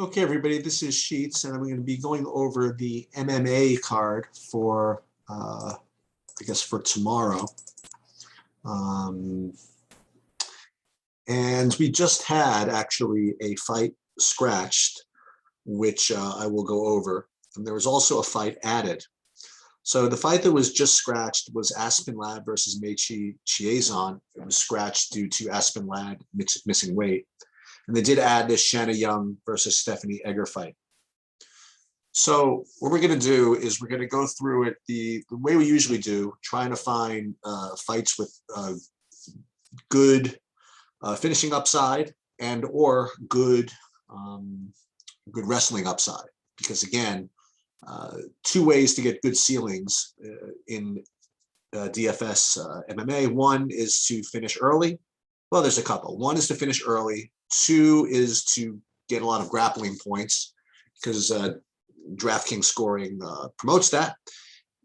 Okay, everybody, this is Sheets, and I'm going to be going over the MMA card for, I guess, for tomorrow. Um, and we just had actually a fight scratched, which I will go over. And there was also a fight added. So the fight that was just scratched was Aspen Ladd versus Meichi Chiazon. It was scratched due to Aspen Ladd missing weight. And they did add this Shanna Young versus Stephanie Egger fight. So what we're going to do is we're going to go through it the way we usually do, trying to find fights with good finishing upside and or good wrestling upside. Because again, two ways to get good ceilings in DFS MMA. One is to finish early. Well, there's a couple. One is to finish early. Two is to get a lot of grappling points because DraftKings scoring promotes that.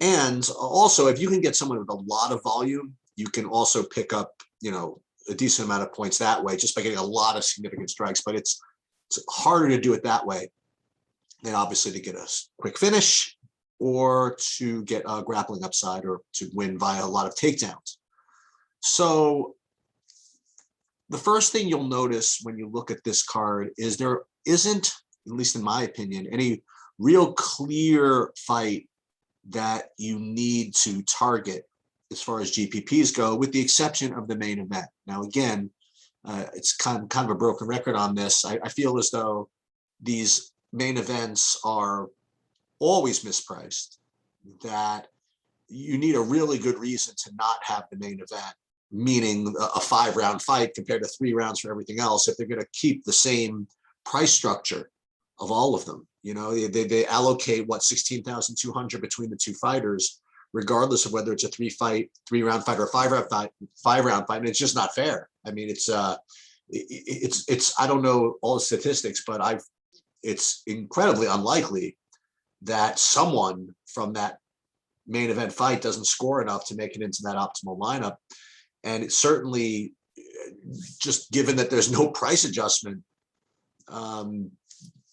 And also, if you can get someone with a lot of volume, you can also pick up, a decent amount of points that way just by getting a lot of significant strikes. But it's harder to do it that way than obviously to get a quick finish or to get a grappling upside or to win via a lot of takedowns. So the first thing you'll notice when you look at this card is there isn't, at least in my opinion, any real clear fight that you need to target as far as GPPs go, with the exception of the main event. Now, again, it's kind of a broken record on this. I feel as though these main events are always mispriced, that you need a really good reason to not have the main event, meaning a 5-round fight compared to 3 rounds for everything else, if they're going to keep the same price structure of all of them. They allocate what, 16,200 between the two fighters, regardless of whether it's a 3-round fight or a 5-round fight. And it's just not fair. I mean, it's I don't know all the statistics, but it's incredibly unlikely that someone from that main event fight doesn't score enough to make it into that optimal lineup. And it's certainly, just given that there's no price adjustment,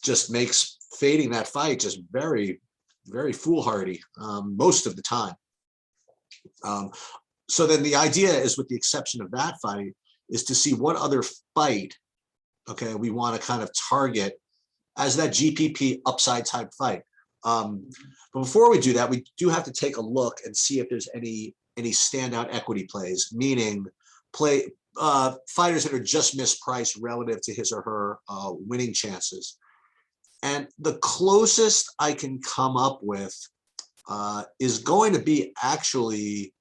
just makes fading that fight just very, very foolhardy most of the time. So then the idea is, with the exception of that fight, is to see what other fight, okay, we want to kind of target as that GPP upside type fight. But before we do that, we do have to take a look and see if there's any standout equity plays, meaning fighters that are just mispriced relative to his or her winning chances. And the closest I can come up with is going to be actually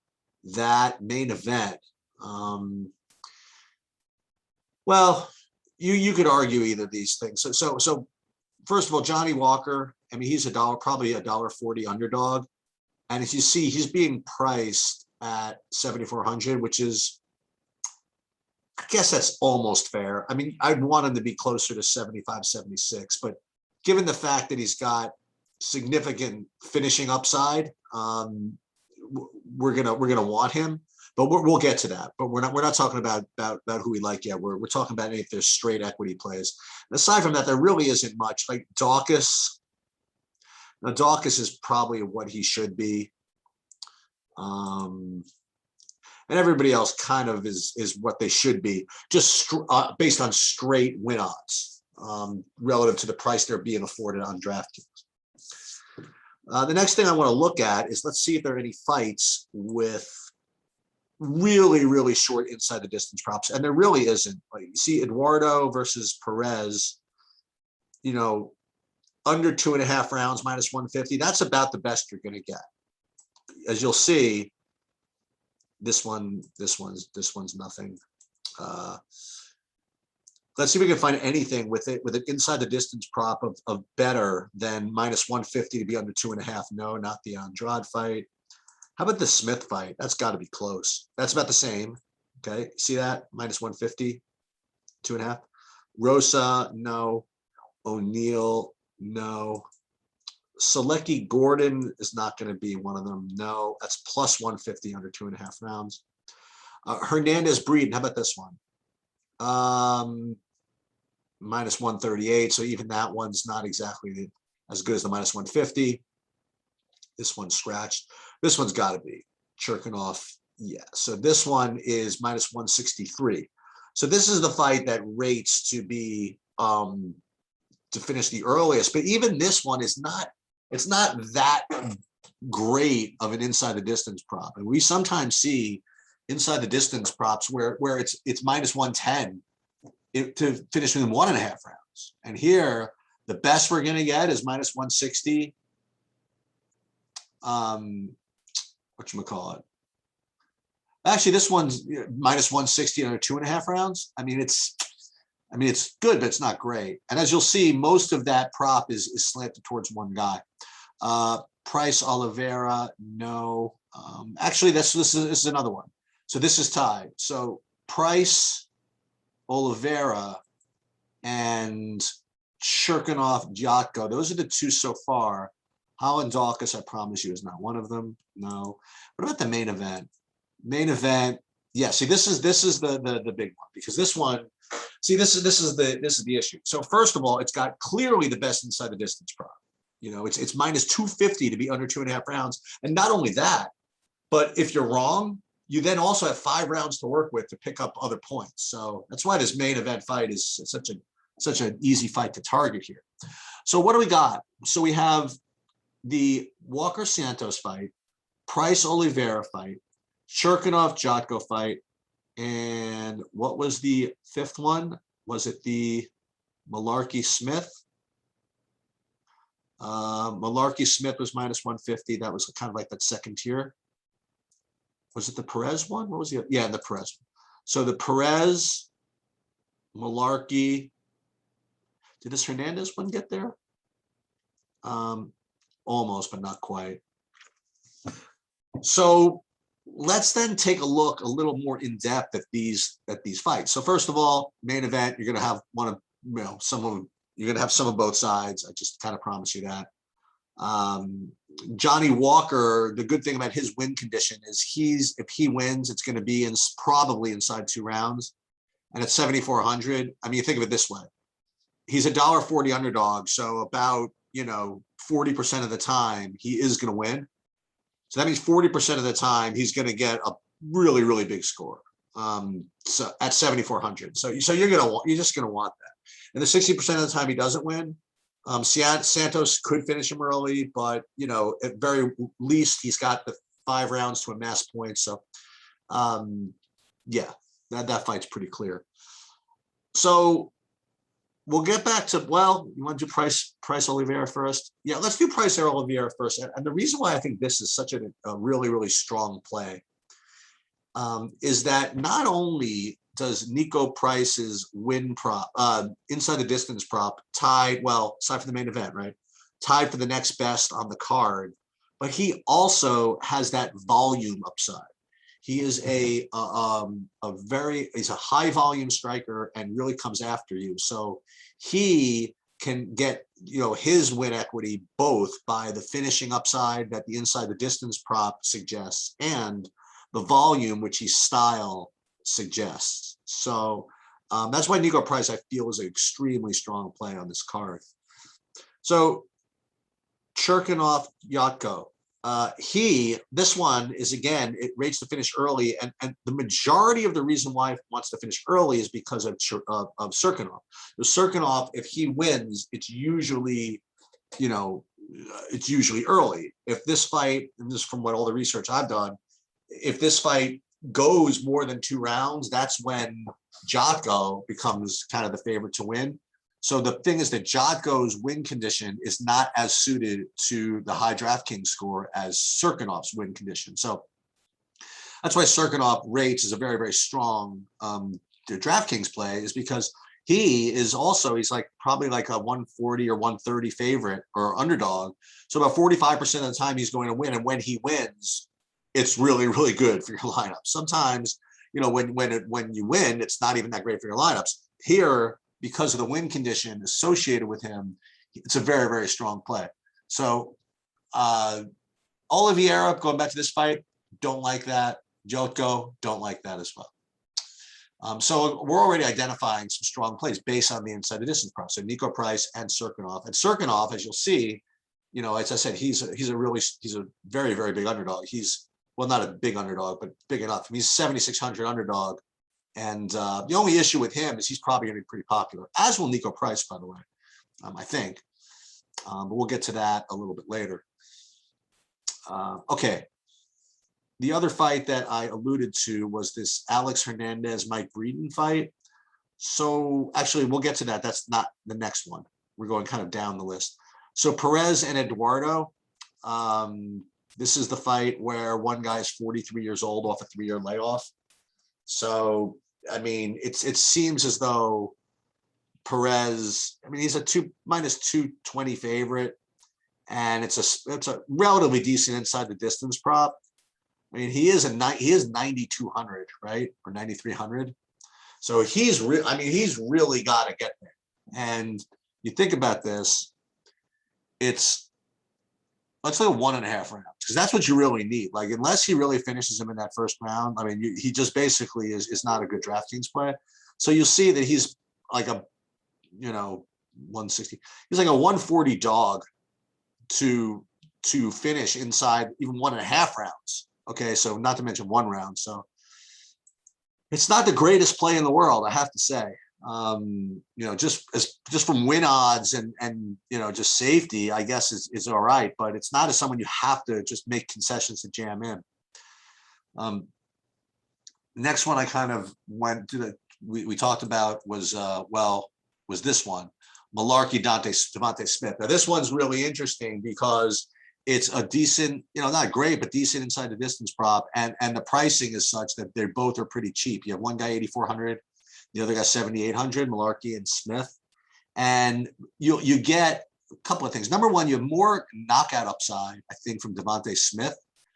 that main event. Well, you could argue either of these things. So first of all, Johnny Walker, I mean, he's probably $1.40 underdog. And as you see, he's being priced at 7,400, which is, I guess that's almost fair. I mean, I'd want him to be closer to 75, 76, but given the fact that he's got significant finishing upside, we're gonna want him. But we'll get to that. But we're not talking about who we like yet. We're talking about if there's straight equity plays. And aside from that, there really isn't much. Like Dawkis. Now Dawkis is probably what he should be. And everybody else kind of is what they should be, just based on straight win odds relative to the price they're being afforded on DraftKings. The next thing I want to look at is, let's see if there are any fights with really, really short inside the distance props. And there really isn't. Like, you see Eduardo versus Perez, under 2.5 rounds, minus 150. That's about the best you're going to get. As you'll see, this one's nothing. Let's see if we can find anything with an inside the distance prop of better than minus 150 to be under 2.5. No, not the Andrade fight. How about the Smith fight? That's got to be close. That's about the same. Okay, see that? Minus 150, 2.5. Rosa, no. O'Neal, no. Selecki Gordon is not going to be one of them. No, that's plus 150 under 2.5 rounds. Hernandez Breeden, how about this one? minus 138. So even that one's not exactly as good as the minus 150. This one's scratched. This one's got to be Shachenko. Yeah. So this one is minus 163. So this is the fight that rates to be to finish the earliest. But even this one is not. It's not that great of an inside the distance prop, and we sometimes see inside the distance props where it's minus 110 to finish within 1.5 rounds. And here, the best we're going to get is minus 160. Whatchamacallit? Actually, this one's minus 160 under 2.5 rounds. I mean, it's good, but it's not great. And as you'll see, most of that prop is slanted towards one guy. Price Oliveira, no. Actually, this is another one. So this is tied. So Price, Oliveira, and Shachenko, Jotko. Those are the two so far. Holland, Dawkis, I promise you, is not one of them. No. What about the main event? Main event. Yeah. See, this is the big one, because this one. See, this is the issue. So first of all, it's got clearly the best inside the distance prop. You know, it's minus 250 to be under 2.5 rounds, and not only that, but if you're wrong, you then also have 5 rounds to work with to pick up other points. So that's why this main event fight is such an easy fight to target here. So what do we got? So we have the Walker Santos fight, Price Oliveira fight, Shachenko Jotko fight, and what was the 5th one? Was it the Malarkey Smith? Malarkey Smith was minus 150. That was kind of like that second tier. Was it the Perez one? What was the? Yeah, the Perez one. So the Perez, Malarkey. Did this Hernandez one get there? Almost, but not quite. So let's then take a look a little more in depth at these fights. So first of all, main event, you're going to have you're going to have some of both sides. I just kind of promise you that. Johnny Walker, the good thing about his win condition is if he wins, it's going to be probably inside 2 rounds. And at 7,400, I mean, you think of it this way. He's a $1.40 underdog. So about, 40% of the time he is going to win. So that means 40% of the time he's going to get a really, really big score. So at 7,400. So you're just going to want that. And the 60% of the time he doesn't win, Santos could finish him early, but at very least he's got the 5 rounds to amass points. So yeah, that fight's pretty clear. So we'll get back to, well, you want to do Price Oliveira first? Yeah, let's do Price Oliveira first. And the reason why I think this is such a really, really strong play is that not only does Nico Price's win prop, inside the distance prop, tied, well, aside from the main event, right? Tied for the next best on the card, but he also has that volume upside. He is he's a high volume striker and really comes after you. So he can get, his win equity both by the finishing upside that the inside the distance prop suggests and the volume, which his style suggests. So that's why Nico Price, I feel, is an extremely strong play on this card. So Shachenko Jotko. This one is, again, it rates to finish early, and the majority of the reason why he wants to finish early is because of Shachenko. The Shachenko, if he wins, it's usually early. If this fight, and this is from what all the research I've done, if this fight goes more than 2 rounds, that's when Jotko becomes kind of the favorite to win. So the thing is that Jotko's win condition is not as suited to the high DraftKings score as Shachenko's win condition. So that's why Shachenko rates is a very, very strong DraftKings play, is because he's like probably like a 140 or 130 favorite or underdog. So about 45% of the time he's going to win. And when he wins, it's really, really good for your lineup. Sometimes, when you win, it's not even that great for your lineups. Here, because of the win condition associated with him, it's a very, very strong play. So Oliveira, going back to this fight, don't like that. Jotko, don't like that as well. So we're already identifying some strong plays based on the inside the distance prop. So Nico Price and Serkinov. And Serkinov, as you'll see, as I said, he's a very, very big underdog. He's, well, not a big underdog, but big enough. He's 7,600 underdog. And the only issue with him is he's probably going to be pretty popular, as will Nico Price, by the way, I think. But we'll get to that a little bit later. Okay. The other fight that I alluded to was this Alex Hernandez, Mike Breeden fight. So actually, we'll get to that. That's not the next one. We're going kind of down the list. So Perez and Eduardo. This is the fight where one guy is 43 years old off a 3-year layoff. So, I mean, it seems as though Perez, I mean, he's a -220 favorite, and it's a relatively decent inside the distance prop. I mean, he is 9,200, right? Or 9,300. So he's really got to get there. And you think about this, let's say 1.5 rounds, because that's what you really need. Like, unless he really finishes him in that first round, I mean, he just basically is not a good DraftKings play. So you'll see that he's like a, 160. He's like a 140 dog to finish inside even 1.5 rounds. Okay, so not to mention 1 round. So it's not the greatest play in the world, I have to say. Just from win odds and just safety, I guess is all right, but it's not as someone you have to just make concessions to jam in. Next one I kind of went to we talked about was this one, Malarkey Devontae Smith. Now this one's really interesting because it's a decent, not great, but decent inside the distance prop, and the pricing is such that they both are pretty cheap. You have one guy 8,400. The other guy 7,800, Malarkey and Smith. And you get a couple of things. Number one, you have more knockout upside, I think, from Devontae Smith.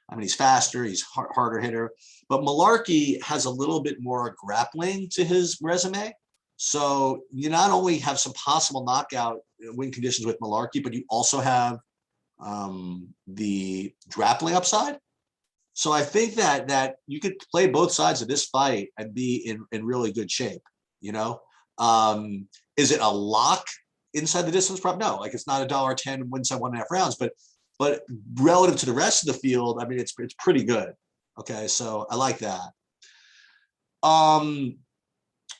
I mean, he's faster, he's harder hitter. But Malarkey has a little bit more grappling to his resume. So you not only have some possible knockout win conditions with Malarkey, but you also have the grappling upside. So I think that you could play both sides of this fight and be in really good shape. Is it a lock inside the distance prop? No, like it's not $1.10 and wins at 1.5 rounds, but relative to the rest of the field, I mean, it's pretty good. Okay, so I like that.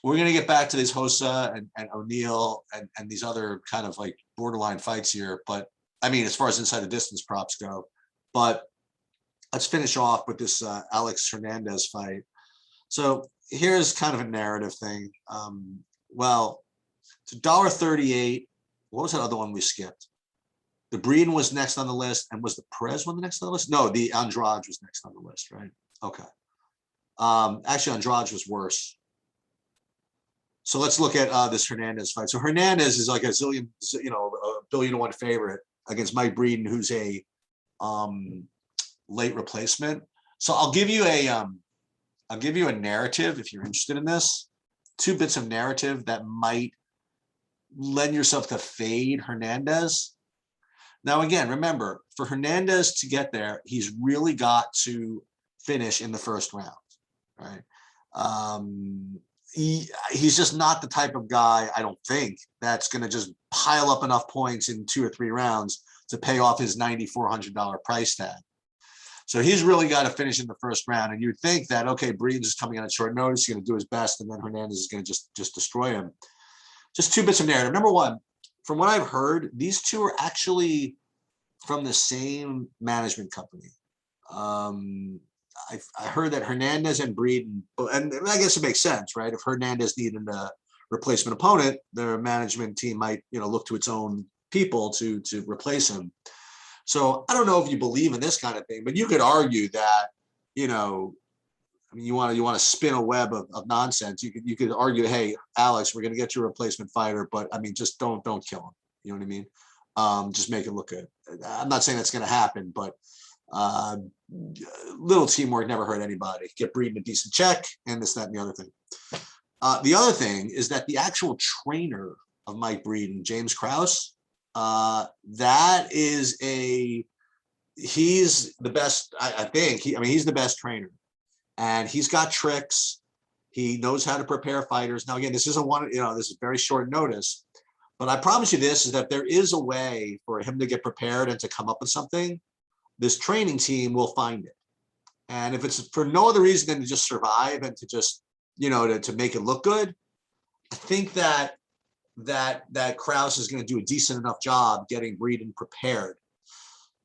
We're gonna get back to this Hossa and O'Neal and these other kind of like borderline fights here, but I mean, as far as inside the distance props go, but let's finish off with this Alex Hernandez fight. So here's kind of a narrative thing. It's $1.38. What was that other one we skipped? The Breeden was next on the list, and was the Perez one the next on the list? No, the Andrade was next on the list, right? Okay. Actually, Andrade was worse. So let's look at this Hernandez fight. So Hernandez is like a billion-to-1 favorite against Mike Breeden, who's a late replacement. So I'll give you a narrative if you're interested in this. 2 bits of narrative that might lend yourself to fade Hernandez. Now, again, remember, for Hernandez to get there, he's really got to finish in the first round, right? He's just not the type of guy, I don't think, that's going to just pile up enough points in 2 or 3 rounds to pay off his $9,400 price tag. So he's really got to finish in the first round. And you'd think that, okay, Breeden's is coming on at short notice, he's going to do his best, and then Hernandez is going to just destroy him. Just 2 bits of narrative. Number one, from what I've heard, these two are actually from the same management company. I heard that Hernandez and Breeden, and I guess it makes sense, right? If Hernandez needed a replacement opponent, their management team might, look to its own people to replace him. So I don't know if you believe in this kind of thing, but you could argue that, I mean, you want to spin a web of nonsense. You could argue, hey, Alex, we're going to get you a replacement fighter, but I mean, just don't kill him. You know what I mean? Just make it look good. I'm not saying that's going to happen, but little teamwork never hurt anybody. Get Breeden a decent check, and this, that, and the other thing. The other thing is that the actual trainer of Mike Breeden, James Krause, he's the best. I think he's the best trainer, and he's got tricks. He knows how to prepare fighters. Now, again, this isn't one, this is very short notice, but I promise you this is that there is a way for him to get prepared and to come up with something. This training team will find it. And if it's for no other reason than to just survive and to just, to make it look good, I think that Krause is going to do a decent enough job getting Breeden prepared.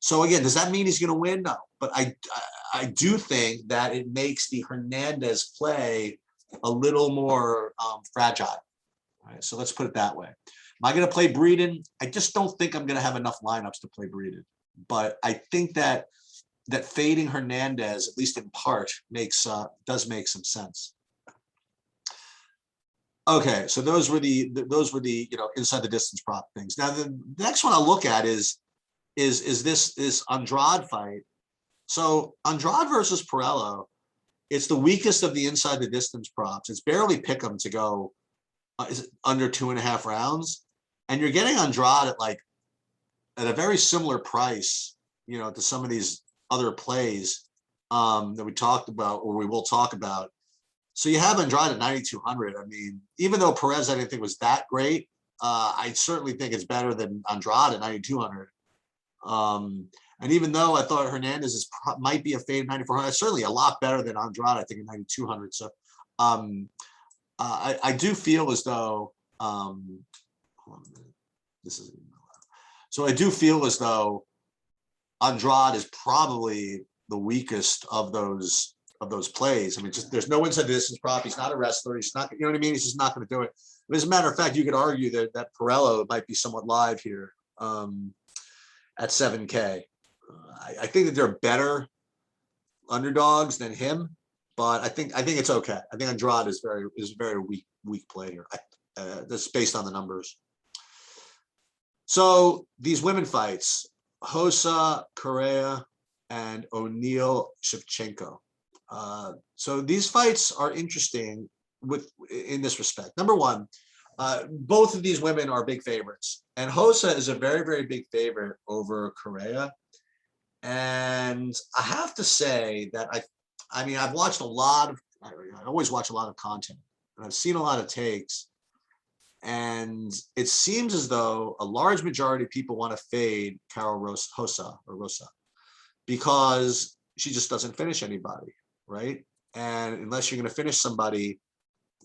So again, does that mean he's going to win? No, but I do think that it makes the Hernandez play a little more fragile. All right, so let's put it that way. Am I going to play Breeden? I just don't think I'm going to have enough lineups to play Breeden. But I think that fading Hernandez, at least in part, does make some sense. Okay, so those were the inside the distance prop things. Now the next one I'll look at is this Andrade fight. So Andrade versus Pirello, it's the weakest of the inside the distance props. It's barely pick 'em to go under 2.5 rounds, and you're getting Andrade at a very similar price, to some of these other plays that we talked about or we will talk about. So you have Andrade at 9,200. I mean, even though Perez I didn't think was that great, I certainly think it's better than Andrade at 9,200. And even though I thought Hernandez might be a fade at 9,400, it's certainly a lot better than Andrade, I think, at 9,200. So I do feel as though hold on a minute. This is so I do feel as though Andrade is probably the weakest of those plays. I mean, just there's no inside distance prop. He's not a wrestler. He's not, what I mean? He's just not going to do it. But as a matter of fact, you could argue that Pirello might be somewhat live here at 7K. I think that they're better underdogs than him, but I think it's okay. I think Andrade is a very weak play here. That's based on the numbers. So these women fights, Hossa, Correa, and O'Neill, Shachenko. So these fights are interesting in this respect. Number one, both of these women are big favorites, and Hossa is a very, very big favorite over Correa. And I have to say that I've watched I always watch a lot of content, and I've seen a lot of takes, and it seems as though a large majority of people want to fade Carol Hossa because she just doesn't finish anybody, right? And unless you're going to finish somebody,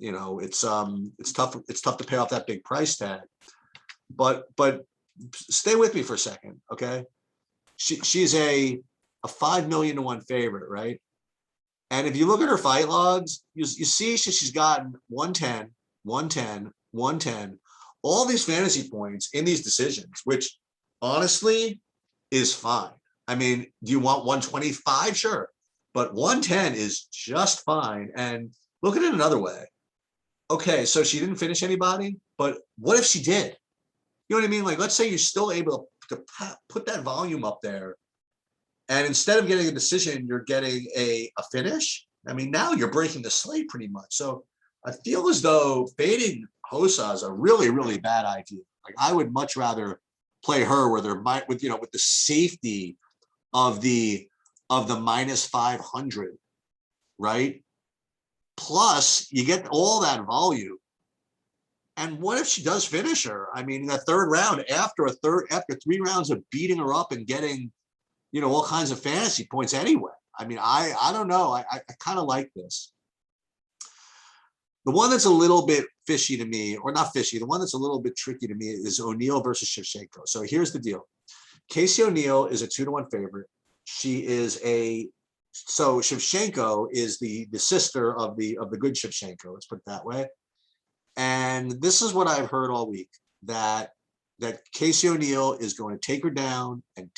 it's tough to pay off that big price tag. But stay with me for a second, okay? She's a 5 million to 1 favorite, right? And if you look at her fight logs, you see she's gotten 110, 110, 110, all these fantasy points in these decisions, which honestly is fine. I mean, do you want 125? Sure. But 110 is just fine. And look at it another way. Okay, so she didn't finish anybody, but what if she did? You know what I mean? Like, let's say you're still able to put that volume up there, and instead of getting a decision, you're getting a finish. I mean, now you're breaking the slate pretty much. So I feel as though fading Hossa is a really, really bad idea. Like, I would much rather play her with the safety of the minus 500, right? Plus, you get all that volume. And what if she does finish her? I mean, in the third round, after 3 rounds of beating her up and getting, all kinds of fantasy points anyway. I mean, I don't know. I kind of like this. The one that's a little bit fishy to me, or not fishy, the one that's a little bit tricky to me is O'Neill versus Shachenko. So here's the deal. Casey O'Neill is a 2-to-1 favorite. So Shachenko is the sister of the good Shachenko, let's put it that way. And this is what I've heard all week, that Casey O'Neill is going to take her down and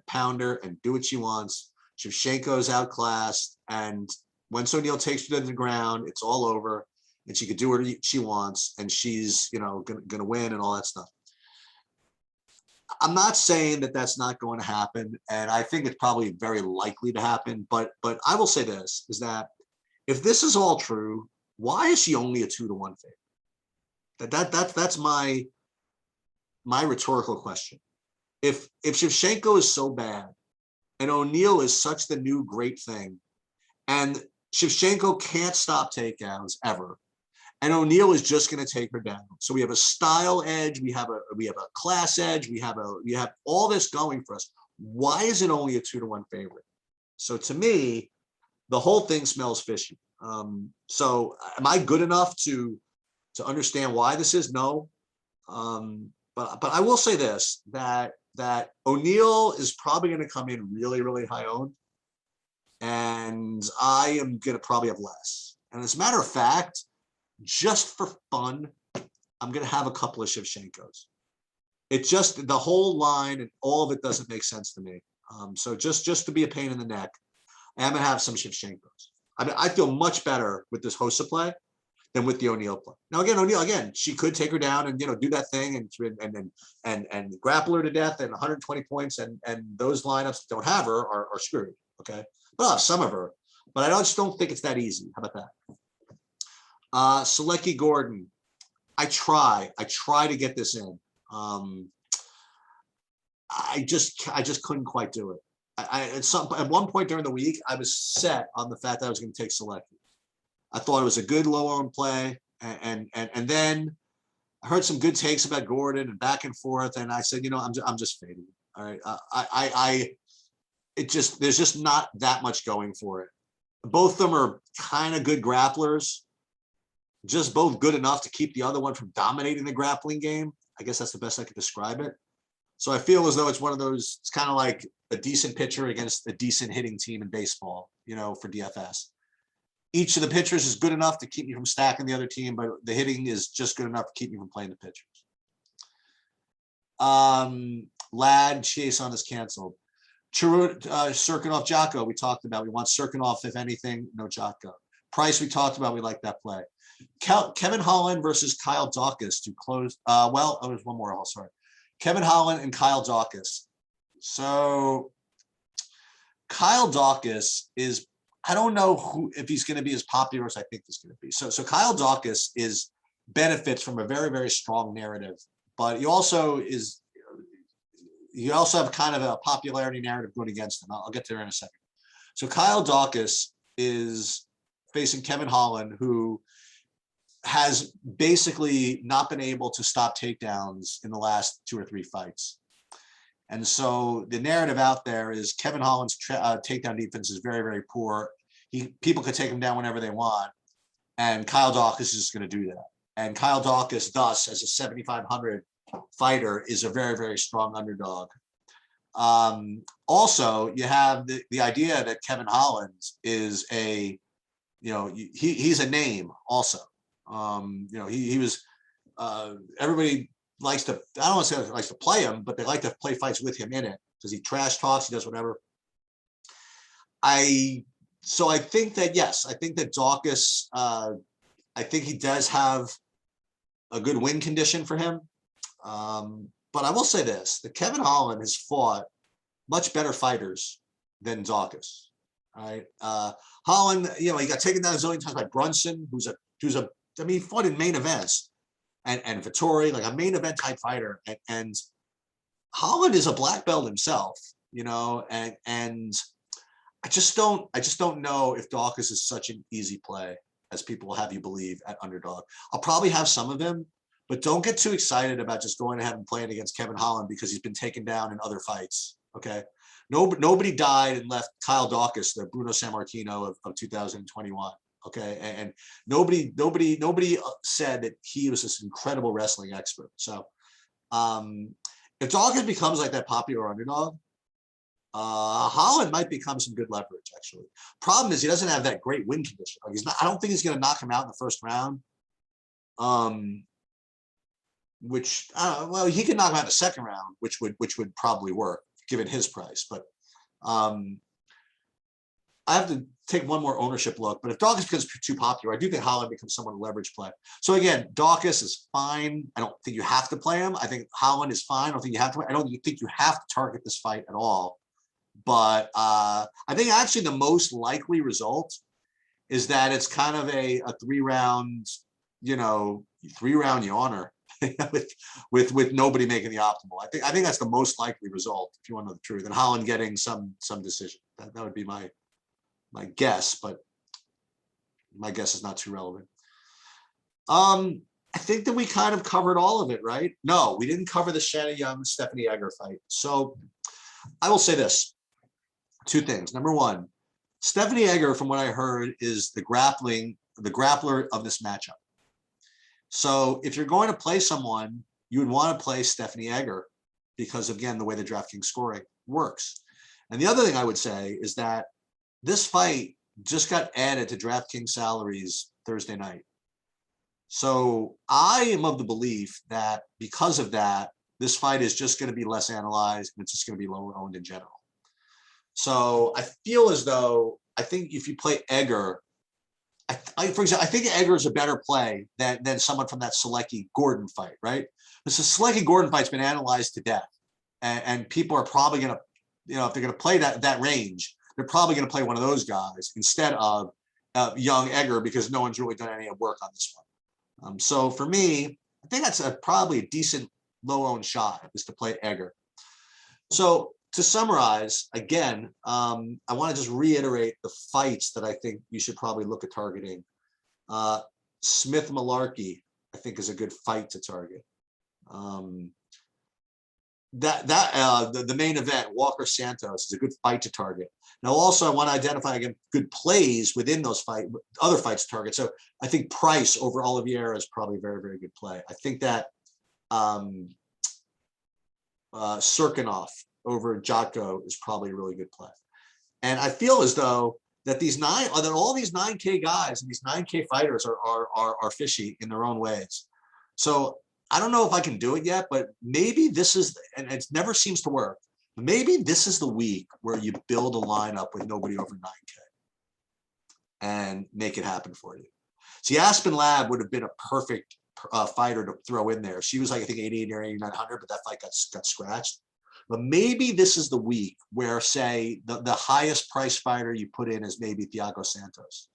pound her and do what she wants. Shevchenko's outclassed, and once O'Neill takes her to the ground, it's all over, and she could do what she wants, and she's gonna win and all that stuff. I'm not saying that that's not going to happen, and I think it's probably very likely to happen. But I will say this, is that if this is all true, why is she only a 2-to-1 favorite? That's my rhetorical question. If Shevchenko is so bad and O'Neill is such the new great thing, and Shachenko can't stop takedowns ever. And O'Neal is just going to take her down. So we have a style edge, we have a class edge, we have all this going for us. Why is it only a 2-1 favorite? So to me, the whole thing smells fishy. So am I good enough to understand why this is? No. But I will say this, that O'Neal is probably going to come in really, really high owned. And I am going to probably have less. And as a matter of fact, just for fun, I'm going to have a couple of Shevchenkos. It's just the whole line and all of it doesn't make sense to me. So just to be a pain in the neck, I'm going to have some Shevchenkos. I mean, I feel much better with this Hossa play than with the O'Neal play. Now, again, O'Neal, she could take her down and, do that thing and grapple her to death and 120 points. And those lineups that don't have her are screwed. Okay. But I'll have some of her, but I just don't think it's that easy. How about that? Selecki Gordon. I try to get this in. I just couldn't quite do it. At one point during the week, I was set on the fact that I was going to take Selecki. I thought it was a good low-owned play, and then I heard some good takes about Gordon and back and forth, and I said, I'm just fading. All right, there's just not that much going for it. Both of them are kind of good grapplers, just both good enough to keep the other one from dominating the grappling game. I guess that's the best I could describe it. So I feel as though it's one of those, it's kind of like a decent pitcher against a decent hitting team in baseball, for DFS. Each of the pitchers is good enough to keep me from stacking the other team, but the hitting is just good enough to keep me from playing the pitchers. Lad Chase on is canceled. Serkinov Jocko, we talked about. We want Serkinov, if anything, no Jocko. Price, we talked about. We like that play. Kevin Holland versus Kyle Dawkis to close. There's one more. Sorry. Kevin Holland and Kyle Dawkis. So Kyle Dawkis is, I don't know if he's going to be as popular as I think he's going to be. So Kyle Dawkis benefits from a very, very strong narrative, but he also have kind of a popularity narrative going against him. I'll get there in a second. So Kyle Dawkis is facing Kevin Holland, who has basically not been able to stop takedowns in the last 2 or 3 fights. And so the narrative out there is Kevin Holland's takedown defense is very, very poor. People could take him down whenever they want. And Kyle Dawkis is going to do that. And Kyle Dawkis, thus, as a 7,500 fighter, is a very, very strong underdog. Also, you have the idea that Kevin Holland is he's a name also. He was, everybody likes to, I don't want to say likes to play him, but they like to play fights with him in it because he trash talks, he does whatever. So I think that, yes, I think that Dawkis, I think he does have a good win condition for him. But I will say this, that Kevin Holland has fought much better fighters than Dawkis. All right. Holland, he got taken down a zillion times by Brunson, who's he fought in main events, and Vittori, like a main event type fighter. And Holland is a black belt himself, and I just don't know if Dawkis is such an easy play as people will have you believe at underdog. I'll probably have some of him, but don't get too excited about just going ahead and playing against Kevin Holland because he's been taken down in other fights. Okay. Nobody died and left Kyle Dawkis, the Bruno Sammartino of 2021. Okay. And nobody said that he was this incredible wrestling expert. So if Dawkins becomes like that popular underdog, Holland might become some good leverage, actually. Problem is he doesn't have that great win condition. Like I don't think he's going to knock him out in the first round. He could knock him out in the second round, which would probably work given his price. But I have to take one more ownership look. But if Dawkins becomes too popular, I do think Holland becomes somewhat a leverage play. So again, Dawkis is fine. I don't think you have to play him. I think Holland is fine. I don't think you have to. I don't think you have to target this fight at all. But I think actually the most likely result is that it's kind of a 3-round, 3-round yawner with nobody making the optimal. I think that's the most likely result, if you want to know the truth, and Holland getting some decision. That would be my guess. But my guess is not too relevant. I think that we kind of covered all of it, right? No, we didn't cover the Shanna Young Stephanie Egger fight. So I will say this: two things. Number one, Stephanie Egger, from what I heard, is the grappler of this matchup. So if you're going to play someone, you would want to play Stephanie Egger because, again, the way the DraftKings scoring works. And the other thing I would say is that this fight just got added to DraftKings salaries Thursday night. So I am of the belief that because of that, this fight is just going to be less analyzed and it's just going to be lower owned in general. So I feel as though, I think if you play Egger, for example, I think Egger is a better play than someone from that Selecki-Gordon fight, right? Because the Selecki-Gordon fight's been analyzed to death. And people are probably going to, if they're going to play that range, they're probably going to play one of those guys instead of young Egger, because no one's really done any work on this one. So for me, I think that's probably a decent low-owned shot, is to play Egger. So to summarize, again, I want to just reiterate the fights that I think you should probably look at targeting. Smith Malarkey, I think, is a good fight to target. The main event, Walker Santos, is a good fight to target. Now, also, I want to identify, again, good plays within those other fights to target. So I think Price over Oliveira is probably a very, very good play. I think that Serkinov over Jotko is probably a really good play. And I feel as though that all these 9K guys and these 9K fighters are fishy in their own ways. So I don't know if I can do it yet, but maybe this is, and it never seems to work, maybe this is the week where you build a lineup with nobody over 9K and make it happen for you. See, Aspen Ladd would have been a perfect fighter to throw in there. She was like, I think 88 or 8,900, but that fight got scratched. But maybe this is the week where, say, the highest price fighter you put in is maybe Thiago Santos,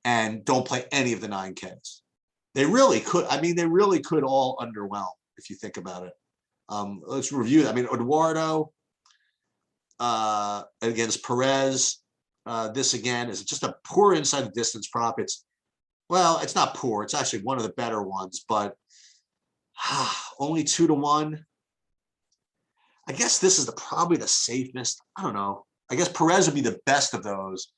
and don't play any of the 9Ks. They really could. I mean, they really could all underwhelm if you think about it. Let's review that. I mean, Eduardo against Perez. This again is just a poor inside the distance prop. It's not poor. It's actually one of the better ones, but only 2-1. I guess this is probably the safest. I don't know. I guess Perez would be the best of those,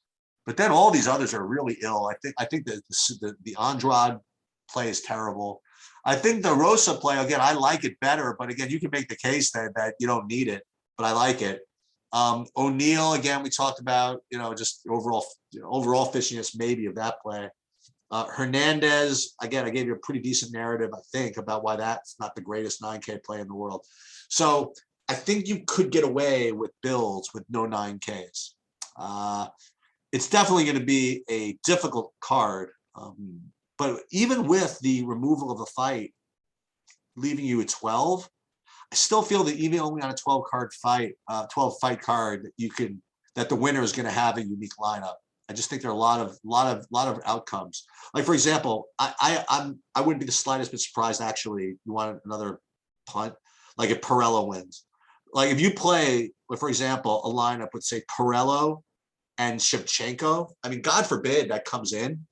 but then all these others are really ill. I think the Andrade play is terrible. I think the Rosa play, again, I like it better, but again, you can make the case that you don't need it, but I like it. O'Neal, again, we talked about, just overall fishiness maybe of that play. Hernandez, again, I gave you a pretty decent narrative, I think, about why that's not the greatest 9K play in the world. So I think you could get away with builds with no 9Ks. It's definitely going to be a difficult card. But even with the removal of the fight, leaving you at 12, I still feel that even only on a 12 fight card, that the winner is going to have a unique lineup. I just think there are a lot of outcomes. Like, for example, I wouldn't be the slightest bit surprised, actually. You want another punt? Like if Pirello wins. Like if you play, for example, a lineup with, say, Pirello and Shachenko, I mean, God forbid that comes in.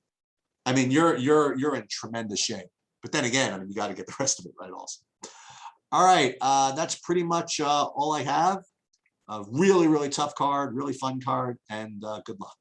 I mean, you're in tremendous shape. But then again, I mean, you got to get the rest of it right also. All right, that's pretty much all I have. A really, really tough card, really fun card, and good luck.